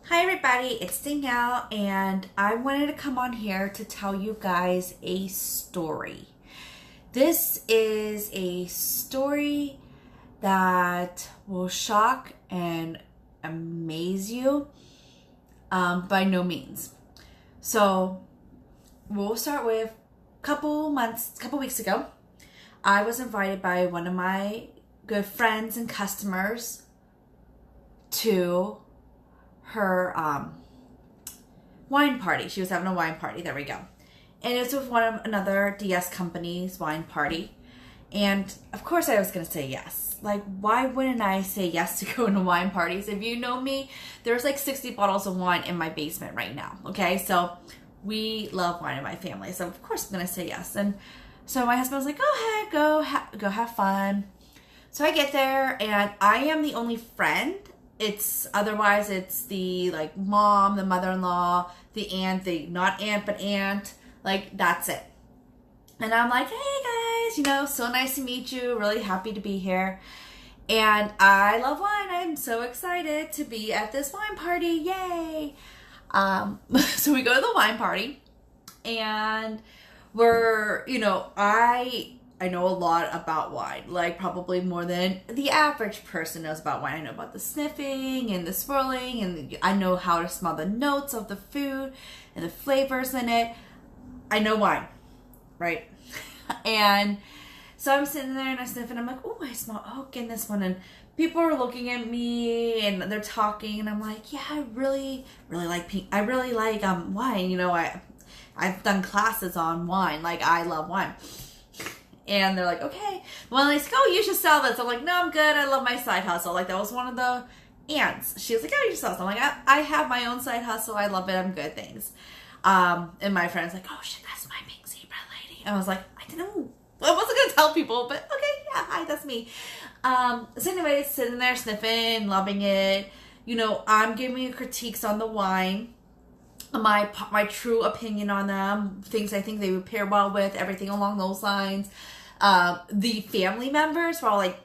Hi everybody, it's Danielle and I wanted to come on here to tell you guys a story. This is a story that will shock and amaze you, by no means. So we'll start with a couple weeks ago. I was invited by one of my good friends and customers to her wine party. She was having a wine party. There we go. And it was with another DS company's wine party. And of course I was going to say yes. Like, why wouldn't I say yes to going to wine parties? If you know me, there's like 60 bottles of wine in my basement right now. Okay, so we love wine in my family. So of course I'm going to say yes. And so my husband was like, go ahead, go have fun. So I get there and I am the only friend. It's the like mom, the mother-in-law, the aunt, not aunt but aunt, like that's it. And I'm like, hey guys, so nice to meet you, really happy to be here. And I love wine. I'm so excited to be at this wine party. Yay. So we go to the wine party and we're, I know a lot about wine, like probably more than the average person knows about wine. I know about the sniffing and the swirling, and I know how to smell the notes of the food and the flavors in it. I know wine, right? And so I'm sitting there and I sniff and I'm like, oh, I smell oak in this one. And people are looking at me and they're talking and I'm like, yeah, I really like wine. I've done classes on wine. Like, I love wine. And they're like, okay. Well, they say, oh, you should sell this. I'm like, no, I'm good. I love my side hustle. Like, that was one of the aunts. She was like, oh, you should sell this. I'm like, I have my own side hustle. I love it. I'm good. Thanks. And my friend's like, oh, shit, that's my pink zebra lady. And I was like, I wasn't going to tell people, but okay, yeah, hi, that's me. So anyways, sitting there sniffing, loving it. I'm giving critiques on the wine. My true opinion on them, things I think they would pair well with, everything along those lines. The family members were all like,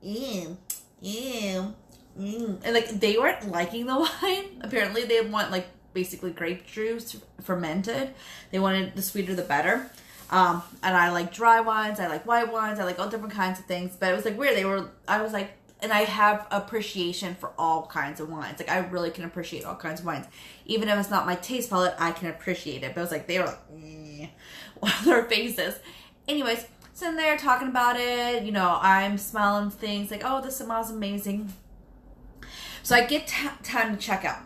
ew, and like they weren't liking the wine. Apparently they want like basically grape juice fermented. They wanted the sweeter the better. And I like dry wines, I like white wines, I like all different kinds of things. But it was like weird. I was like, and I have appreciation for all kinds of wines. Like, I really can appreciate all kinds of wines. Even if it's not my taste palette, I can appreciate it. But it was like, they were like, on their faces. Anyways, sitting there talking about it. I'm smelling things like, oh, this smells amazing. So I get time to check out.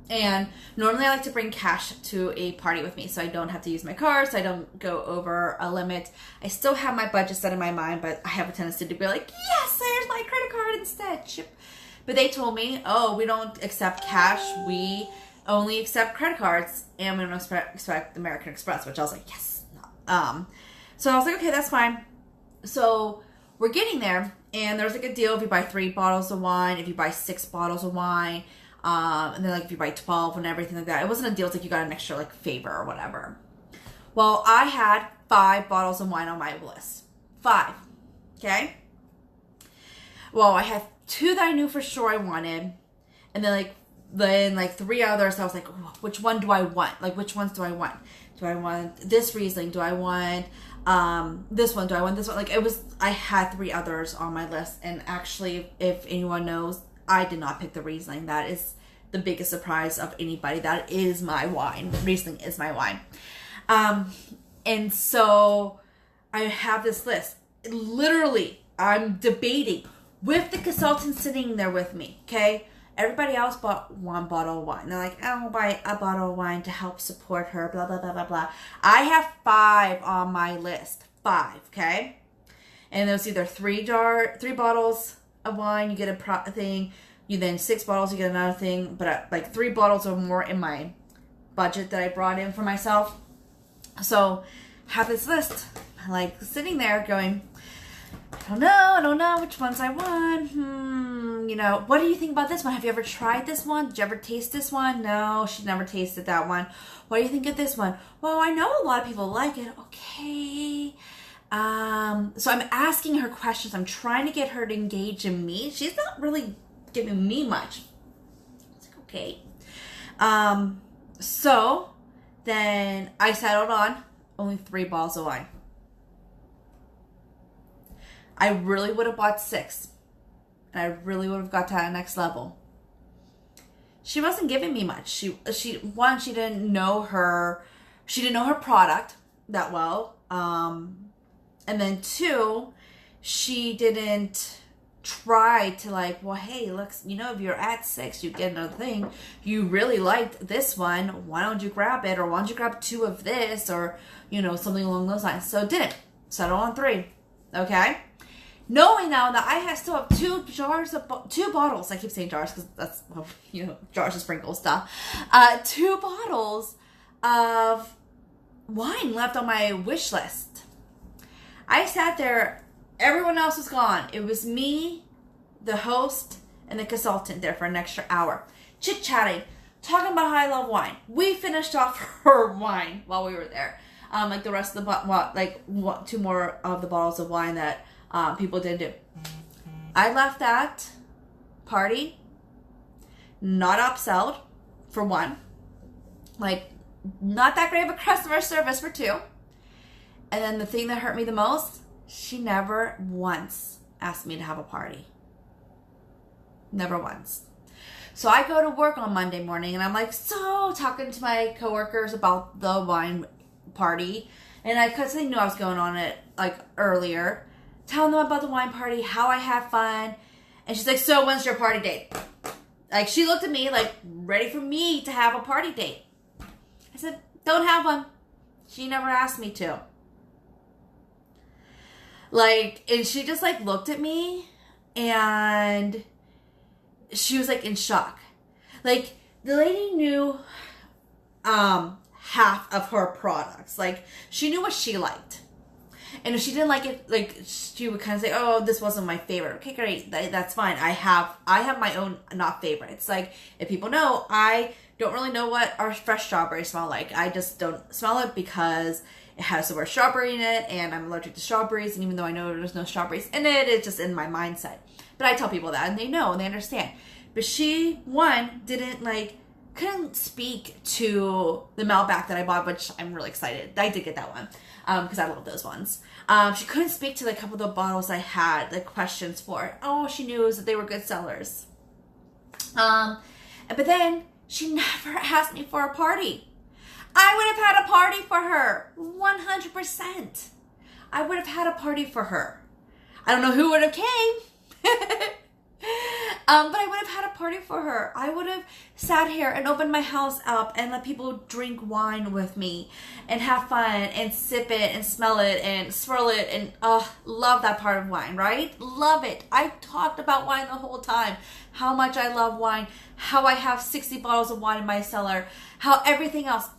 And normally I like to bring cash to a party with me so I don't have to use my card, so I don't go over a limit. I still have my budget set in my mind, but I have a tendency to be like, yes, there's my credit card instead. But they told me, oh, we don't accept cash. We only accept credit cards, and we don't expect American Express, which I was like, yes. So I was like, okay, that's fine. So we're getting there, and there's like a deal if you buy 3 bottles of wine, if you buy 6 bottles of wine, and then like if you buy 12 and everything like that. It wasn't a deal, it's like you got an extra like favor or whatever. Well, I had 5 bottles of wine on my list. 5. Okay? Well, I had 2 that I knew for sure I wanted, and then 3 others I was like, oh, which one do I want? Like, which ones do I want? Do I want this Riesling? Do I want this one? Do I want this one? Like, I had 3 others on my list, and actually, if anyone knows, I did not pick the Riesling. That is the biggest surprise of anybody. That is my wine. Riesling is my wine. And so I have this list. Literally, I'm debating with the consultant sitting there with me, okay? Everybody else bought 1 bottle of wine. They're like, I'll buy a bottle of wine to help support her, blah, blah, blah, blah, blah. I have 5 on my list. 5, okay? And there's either 3 bottles of wine, you get a thing. You then 6 bottles, you get another thing. But like 3 bottles or more in my budget that I brought in for myself. So have this list, like sitting there going, I don't know which ones I want. What do you think about this one? Have you ever tried this one? Did you ever taste this one? No, she never tasted that one. What do you think of this one? Well, I know a lot of people like it. Okay. So I'm asking her questions. I'm trying to get her to engage in me. She's not really giving me much. It's like, okay. So then I settled on only 3 bottles of wine. I really would have bought 6. And I really would have got to that next level. She wasn't giving me much. She didn't know her product that well. And then 2, she didn't try to like, well, hey, look, if you're at 6, you get another thing. You really liked this one. Why don't you grab it? Or why don't you grab 2 of this? Or, something along those lines. So didn't. Settle on 3. Okay? Knowing now that I still have 2 bottles. I keep saying jars because that's, jars of sprinkle stuff. 2 bottles of wine left on my wish list. I sat there. Everyone else was gone. It was me, the host, and the consultant there for an extra hour. Chit-chatting. Talking about how I love wine. We finished off her wine while we were there. Like the rest of the 2 more of the bottles of wine that people didn't do. I left that party not upselled, for 1. Like, not that great of a customer service, for 2. And then the thing that hurt me the most, she never once asked me to have a party. Never once. So I go to work on Monday morning and I'm like, talking to my coworkers about the wine party. And because they knew I was going on it like earlier, telling them about the wine party, how I had fun. And she's like, so when's your party date? Like, she looked at me like, ready for me to have a party date. I said, don't have one. She never asked me to. Like, and she just like looked at me and she was like in shock. Like, the lady knew half of her products. Like, she knew what she liked. And if she didn't like it, like, she would kind of say, oh, this wasn't my favorite. Okay, great. That's fine. I have my own not favorites. Like, if people know, I don't really know what our fresh strawberries smell like. I just don't smell it because it has the word strawberry in it, and I'm allergic to strawberries, and even though I know there's no strawberries in it, it's just in my mindset. But I tell people that, and they know, and they understand. But she, couldn't speak to the Malbec that I bought, which I'm really excited. I did get that one, because I love those ones. She couldn't speak to a couple of the bottles I had, the questions for. All she knew is that they were good sellers. But then, she never asked me for a party. I would have had a party for her. 100%. I would have had a party for her. I don't know who would have came. But I would have had a party for her. I would have sat here and opened my house up and let people drink wine with me and have fun and sip it and smell it and swirl it and love that part of wine, right? Love it. I talked about wine the whole time. How much I love wine. How I have 60 bottles of wine in my cellar. How everything else.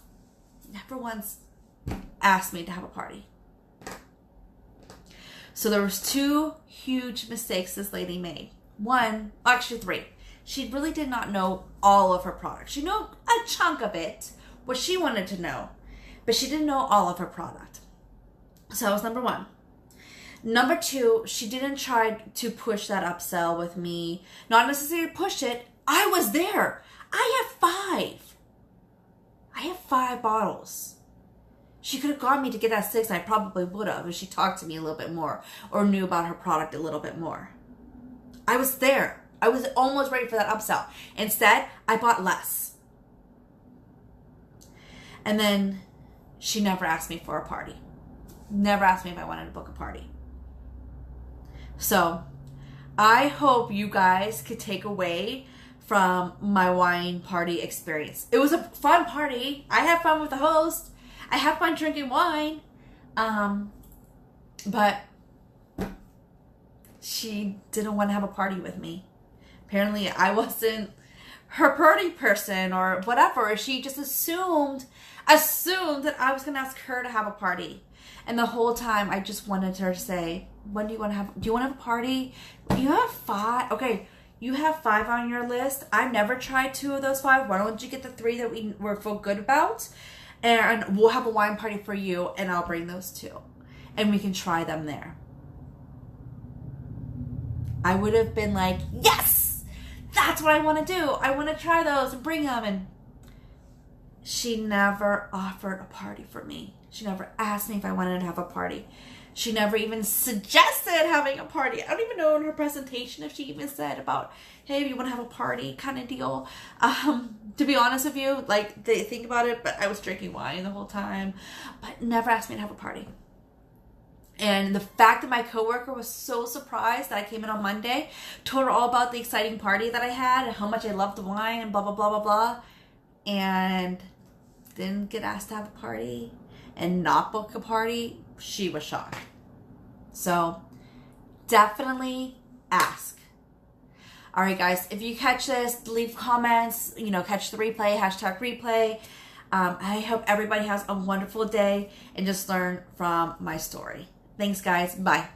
Never once asked me to have a party. So there was 2 huge mistakes this lady made. 1, actually 3. She really did not know all of her products. She knew a chunk of it, what she wanted to know, but she didn't know all of her product. So that was number 1. Number 2, she didn't try to push that upsell with me. Not necessarily push it. I was there. I have 5. I have 5 bottles. She could have got me to get that 6, and I probably would have if she talked to me a little bit more or knew about her product a little bit more. I was there. I was almost ready for that upsell. Instead, I bought less. And then she never asked me for a party. Never asked me if I wanted to book a party. So, I hope you guys could take away from my wine party experience. It was a fun party. I had fun with the host. I had fun drinking wine. But she didn't want to have a party with me. Apparently I wasn't her party person or whatever. She just assumed that I was going to ask her to have a party. And the whole time I just wanted her to say, when do you want to have, do you want to have a party? You have 5. Okay. You have 5 on your list. I've never tried 2 of those 5. Why don't you get the 3 that we feel good about? And we'll have a wine party for you, and I'll bring those 2. And we can try them there. I would have been like, yes! That's what I want to do. I want to try those and bring them. And she never offered a party for me. She never asked me if I wanted to have a party. She never even suggested having a party. I don't even know in her presentation if she even said about, hey, you want to have a party kind of deal. To be honest with you, like, they think about it, but I was drinking wine the whole time, but never asked me to have a party. And the fact that my coworker was so surprised that I came in on Monday, told her all about the exciting party that I had and how much I loved the wine and blah, blah, blah, blah, blah, and didn't get asked to have a party and not book a party, she was shocked. So definitely ask. All right, guys, if you catch this, leave comments, catch the replay, #replay. I hope everybody has a wonderful day and just learn from my story. Thanks, guys. Bye.